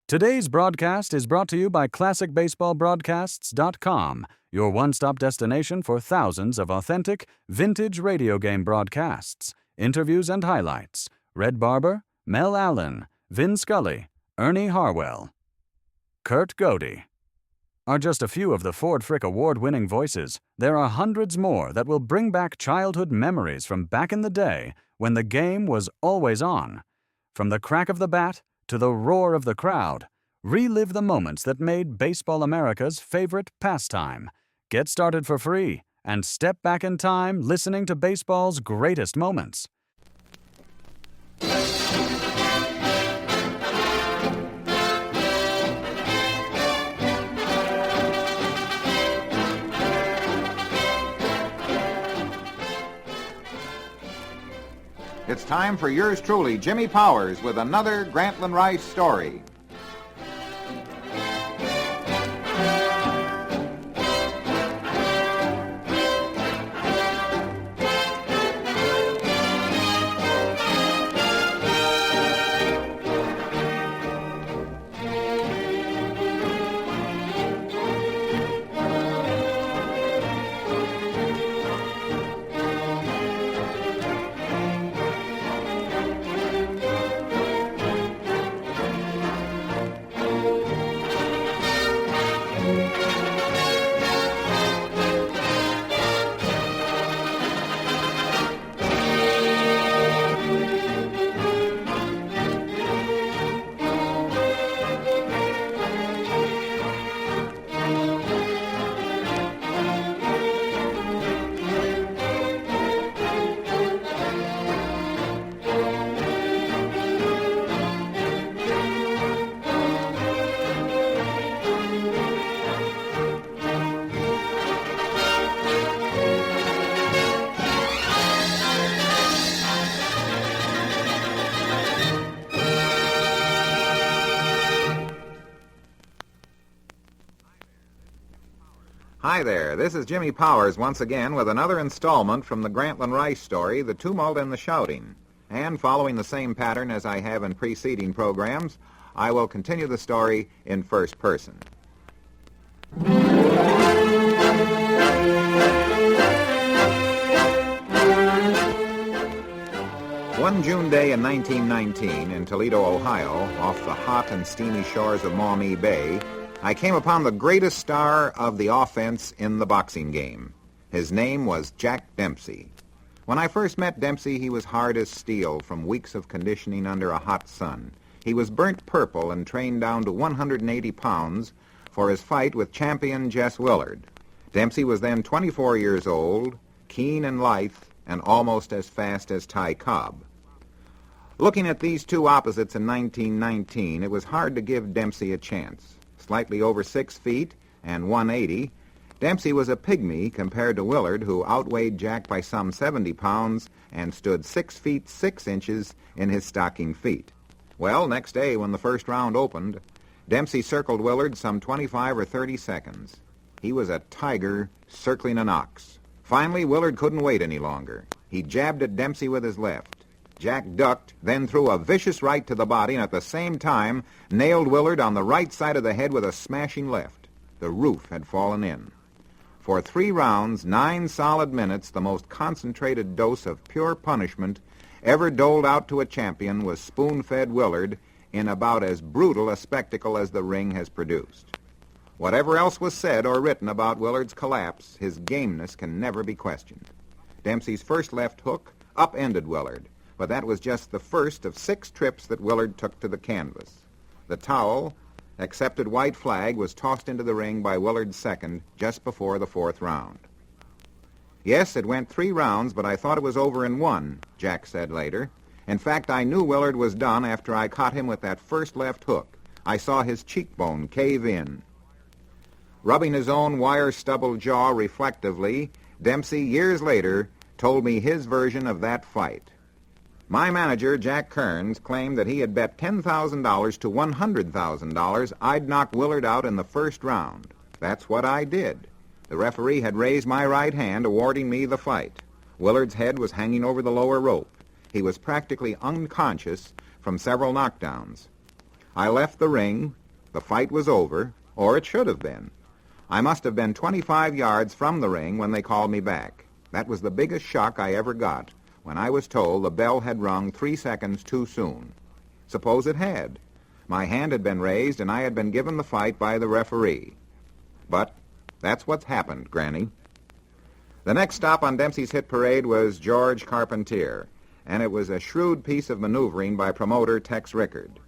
Today's broadcast is brought to you by ClassicBaseballBroadcasts.com, your one-stop destination for thousands of authentic, vintage radio game broadcasts, interviews and highlights. Red Barber, Mel Allen, Vin Scully, Ernie Harwell, Kurt Godey are just a few of the Ford Frick Award-winning voices. There are hundreds more that will bring back childhood memories from back in the day when the game was always on. From the crack of the bat to the roar of the crowd, relive the moments that made Baseball America's favorite pastime. Get started for free and step back in time listening to baseball's greatest moments. It's time for yours truly, Jimmy Powers, with another Grantland Rice story. Hi there, this is Jimmy Powers once again with another installment from the Grantland Rice story, The Tumult and the Shouting. And following the same pattern as I have in preceding programs, I will continue the story in first person. One June day in 1919 in Toledo, Ohio, off the hot and steamy shores of Maumee Bay, I came upon the greatest star of the offense in the boxing game. His name was Jack Dempsey. When I first met Dempsey, he was hard as steel from weeks of conditioning under a hot sun. He was burnt purple and trained down to 180 pounds for his fight with champion Jess Willard. Dempsey was then 24 years old, keen and lithe, and almost as fast as Ty Cobb. Looking at these two opposites in 1919, it was hard to give Dempsey a chance. Slightly over 6 feet and 180, Dempsey was a pygmy compared to Willard, who outweighed Jack by some 70 pounds and stood 6 feet 6 inches in his stocking feet. Well, next day when the first round opened, Dempsey circled Willard some 25 or 30 seconds. He was a tiger circling an ox. Finally, Willard couldn't wait any longer. He jabbed at Dempsey with his left. Jack ducked, then threw a vicious right to the body, and at the same time nailed Willard on the right side of the head with a smashing left. The roof had fallen in. For 3 rounds, 9 solid minutes, the most concentrated dose of pure punishment ever doled out to a champion was spoon-fed Willard in about as brutal a spectacle as the ring has produced. Whatever else was said or written about Willard's collapse, his gameness can never be questioned. Dempsey's first left hook upended Willard, but that was just the first of 6 trips that Willard took to the canvas. The towel, accepted white flag, was tossed into the ring by Willard's second just before the 4th round. Yes, it went 3 rounds, but I thought it was over in 1, Jack said later. In fact, I knew Willard was done after I caught him with that first left hook. I saw his cheekbone cave in. Rubbing his own wire-stubbled jaw reflectively, Dempsey, years later, told me his version of that fight. My manager, Jack Kearns, claimed that he had bet $10,000 to $100,000 I'd knock Willard out in the first round. That's what I did. The referee had raised my right hand, awarding me the fight. Willard's head was hanging over the lower rope. He was practically unconscious from several knockdowns. I left the ring. The fight was over, or it should have been. I must have been 25 yards from the ring when they called me back. That was the biggest shock I ever got, when I was told the bell had rung 3 seconds too soon. Suppose it had. My hand had been raised, and I had been given the fight by the referee. But that's what's happened, Granny. The next stop on Dempsey's hit parade was George Carpentier, and it was a shrewd piece of maneuvering by promoter Tex Rickard.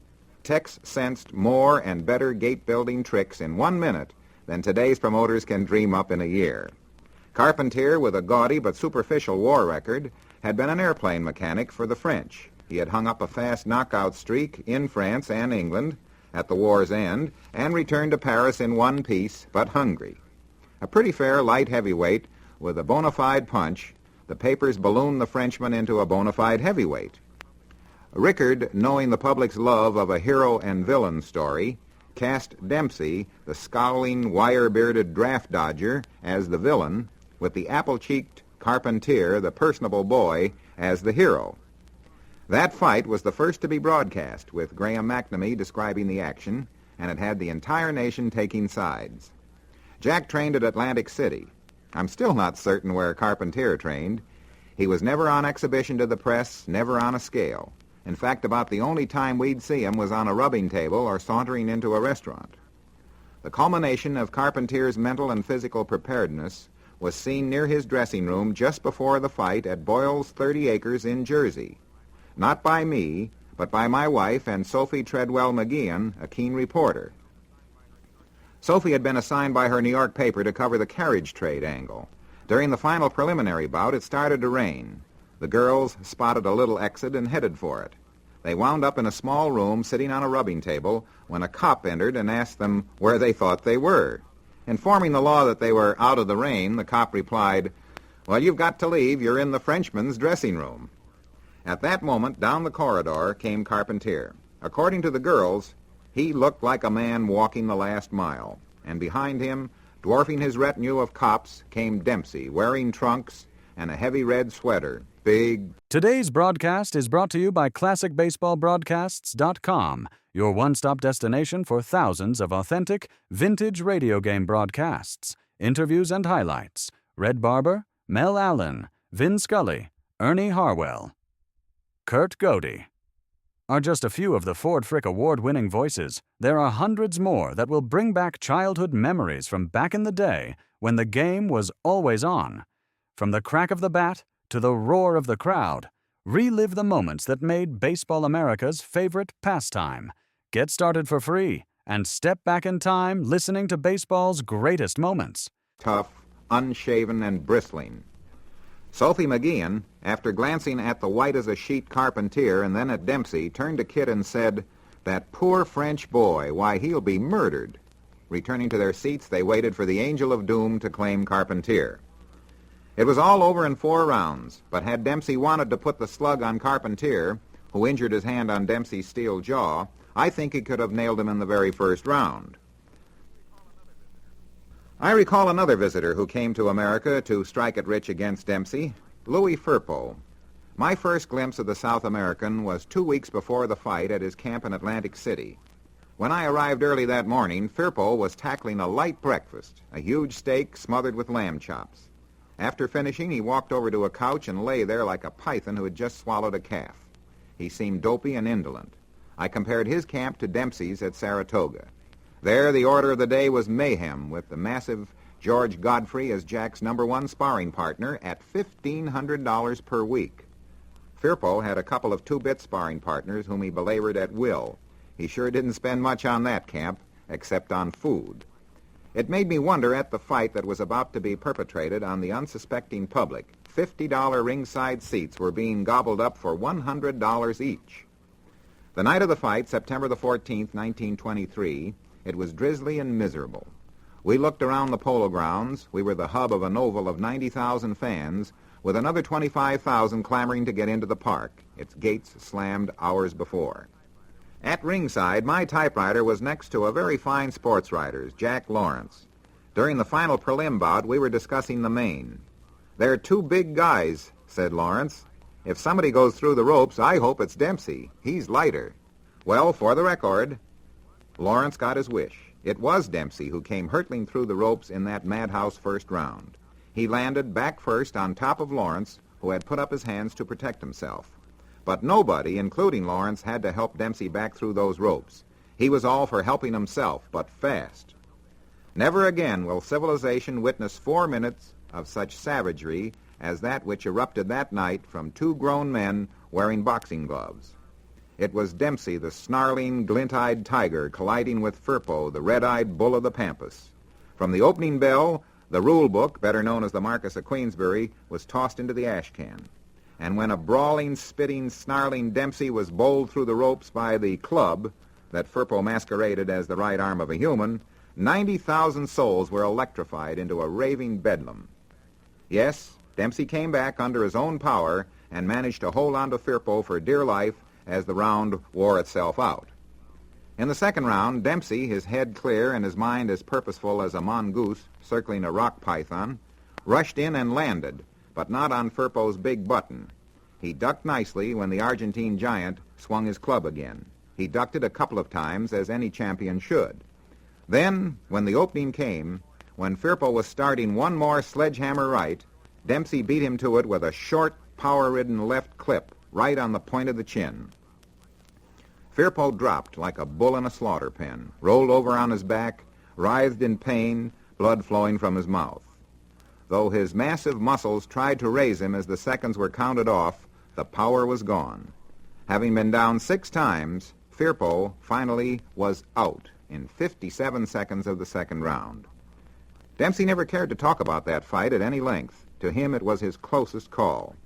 Tex sensed more and better gate-building tricks in 1 minute than today's promoters can dream up in a year. Carpentier, with a gaudy but superficial war record, had been an airplane mechanic for the French. He had hung up a fast knockout streak in France and England at the war's end and returned to Paris in one piece, but hungry. A pretty fair light heavyweight with a bona fide punch, the papers ballooned the Frenchman into a bona fide heavyweight. Rickard, knowing the public's love of a hero and villain story, cast Dempsey, the scowling, wire-bearded draft dodger, as the villain, with the apple-cheeked Carpentier, the personable boy, as the hero. That fight was the first to be broadcast, with Graham McNamee describing the action, and it had the entire nation taking sides. Jack trained at Atlantic City. I'm still not certain where Carpentier trained. He was never on exhibition to the press, never on a scale. In fact, about the only time we'd see him was on a rubbing table or sauntering into a restaurant. The culmination of Carpentier's mental and physical preparedness was seen near his dressing room just before the fight at Boyle's 30 Acres in Jersey. Not by me, but by my wife and Sophie Treadwell McGeehan, a keen reporter. Sophie had been assigned by her New York paper to cover the carriage trade angle. During the final preliminary bout, it started to rain. The girls spotted a little exit and headed for it. They wound up in a small room sitting on a rubbing table when a cop entered and asked them where they thought they were. Informing the law that they were out of the rain, the cop replied, "Well, you've got to leave. You're in the Frenchman's dressing room." At that moment, down the corridor came Carpentier. According to the girls, he looked like a man walking the last mile. And behind him, dwarfing his retinue of cops, came Dempsey, wearing trunks and a heavy red sweater. Big. Today's broadcast is brought to you by ClassicBaseballBroadcasts.com, your one-stop destination for thousands of authentic, vintage radio game broadcasts, interviews and highlights. Red Barber, Mel Allen, Vin Scully, Ernie Harwell, Kurt Godey are just a few of the Ford Frick award-winning voices. There are hundreds more that will bring back childhood memories from back in the day when the game was always on. From the crack of the bat to the roar of the crowd, relive the moments that made Baseball America's favorite pastime. Get started for free and step back in time listening to baseball's greatest moments. Tough, unshaven, and bristling. Sophie McGeehan, after glancing at the white-as-a-sheet Carpentier and then at Dempsey, turned to Kit and said, "That poor French boy, why, he'll be murdered." Returning to their seats, they waited for the Angel of Doom to claim Carpentier. It was all over in 4 rounds, but had Dempsey wanted to put the slug on Carpentier, who injured his hand on Dempsey's steel jaw, I think he could have nailed him in the very first round. I recall another visitor who came to America to strike it rich against Dempsey, Louis Firpo. My first glimpse of the South American was 2 weeks before the fight at his camp in Atlantic City. When I arrived early that morning, Firpo was tackling a light breakfast, a huge steak smothered with lamb chops. After finishing, he walked over to a couch and lay there like a python who had just swallowed a calf. He seemed dopey and indolent. I compared his camp to Dempsey's at Saratoga. There, the order of the day was mayhem, with the massive George Godfrey as Jack's #1 sparring partner at $1,500 per week. Firpo had a couple of 2-bit sparring partners whom he belabored at will. He sure didn't spend much on that camp, except on food. It made me wonder at the fight that was about to be perpetrated on the unsuspecting public. $50 ringside seats were being gobbled up for $100 each. The night of the fight, September the 14th, 1923, it was drizzly and miserable. We looked around the polo grounds. We were the hub of an oval of 90,000 fans, with another 25,000 clamoring to get into the park, its gates slammed hours before. At ringside, my typewriter was next to a very fine sports writer's, Jack Lawrence. During the final prelim bout, we were discussing the main. "They're 2 big guys," said Lawrence. "If somebody goes through the ropes, I hope it's Dempsey. He's lighter." Well, for the record, Lawrence got his wish. It was Dempsey who came hurtling through the ropes in that madhouse first round. He landed back first on top of Lawrence, who had put up his hands to protect himself. But nobody, including Lawrence, had to help Dempsey back through those ropes. He was all for helping himself, but fast. Never again will civilization witness 4 minutes of such savagery as that which erupted that night from 2 grown men wearing boxing gloves. It was Dempsey, the snarling, glint-eyed tiger, colliding with Firpo, the red-eyed bull of the Pampas. From the opening bell, the rule book, better known as the Marquis of Queensberry, was tossed into the ash can. And when a brawling, spitting, snarling Dempsey was bowled through the ropes by the club that Firpo masqueraded as the right arm of a human, 90,000 souls were electrified into a raving bedlam. Yes, Dempsey came back under his own power and managed to hold on to Firpo for dear life as the round wore itself out. In the second round, Dempsey, his head clear and his mind as purposeful as a mongoose circling a rock python, rushed in and landed, but not on Firpo's big button. He ducked nicely when the Argentine giant swung his club again. He ducked it a couple of times, as any champion should. Then, when the opening came, when Firpo was starting one more sledgehammer right, Dempsey beat him to it with a short, power-ridden left clip right on the point of the chin. Firpo dropped like a bull in a slaughter pen, rolled over on his back, writhed in pain, blood flowing from his mouth. Though his massive muscles tried to raise him as the seconds were counted off, the power was gone. Having been down 6 times, Firpo finally was out in 57 seconds of the second round. Dempsey never cared to talk about that fight at any length. To him, it was his closest call.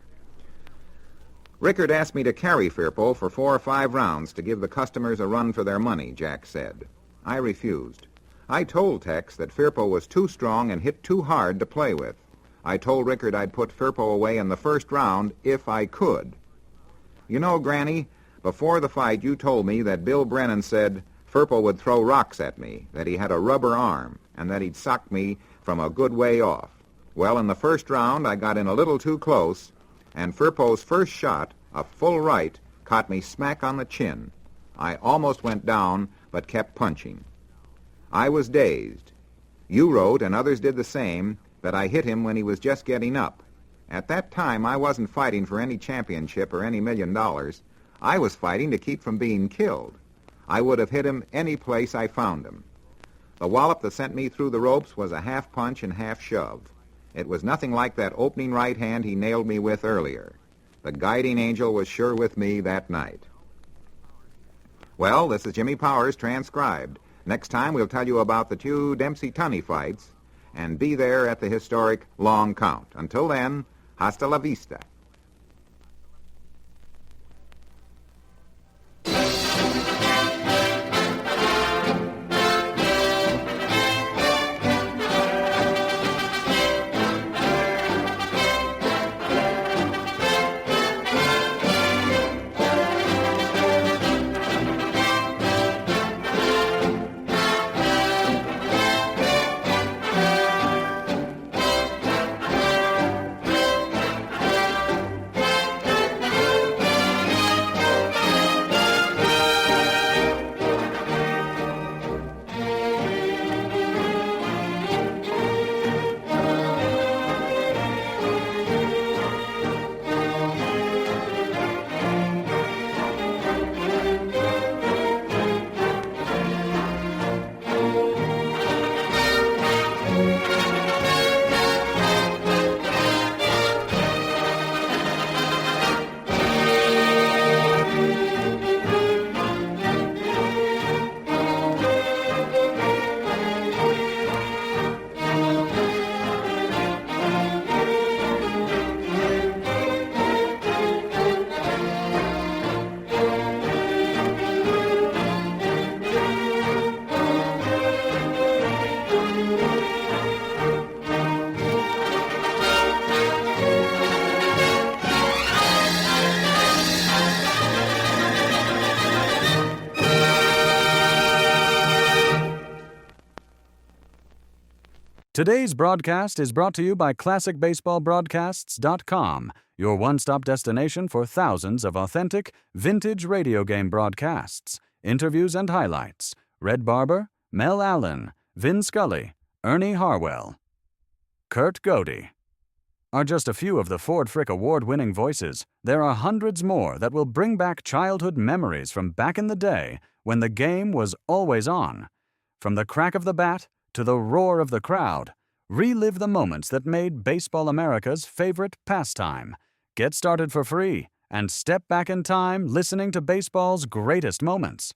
Rickard asked me to carry Firpo for 4 or 5 rounds to give the customers a run for their money, Jack said. I refused. I told Tex that Firpo was too strong and hit too hard to play with. I told Rickard I'd put Firpo away in the first round if I could. You know, Granny, before the fight you told me that Bill Brennan said Firpo would throw rocks at me, that he had a rubber arm, and that he'd sock me from a good way off. Well, in the first round I got in a little too close, and Firpo's first shot, a full right, caught me smack on the chin. I almost went down, but kept punching. I was dazed. You wrote, and others did the same, that I hit him when he was just getting up. At that time, I wasn't fighting for any championship or any $1 million. I was fighting to keep from being killed. I would have hit him any place I found him. The wallop that sent me through the ropes was a half punch and half shove. It was nothing like that opening right hand he nailed me with earlier. The guiding angel was sure with me that night. Well, this is Jimmy Powers, transcribed. Next time we'll tell you about the 2 Dempsey-Tunney fights, and be there at the historic long count. Until then, hasta la vista. Today's broadcast is brought to you by ClassicBaseballBroadcasts.com, your one-stop destination for thousands of authentic, vintage radio game broadcasts, interviews and highlights, Red Barber, Mel Allen, Vin Scully, Ernie Harwell. Kurt Godey are just a few of the Ford Frick award-winning voices. There are hundreds more that will bring back childhood memories from back in the day when the game was always on. From the crack of the bat to the roar of the crowd, relive the moments that made Baseball America's favorite pastime. Get started for free and step back in time listening to baseball's greatest moments.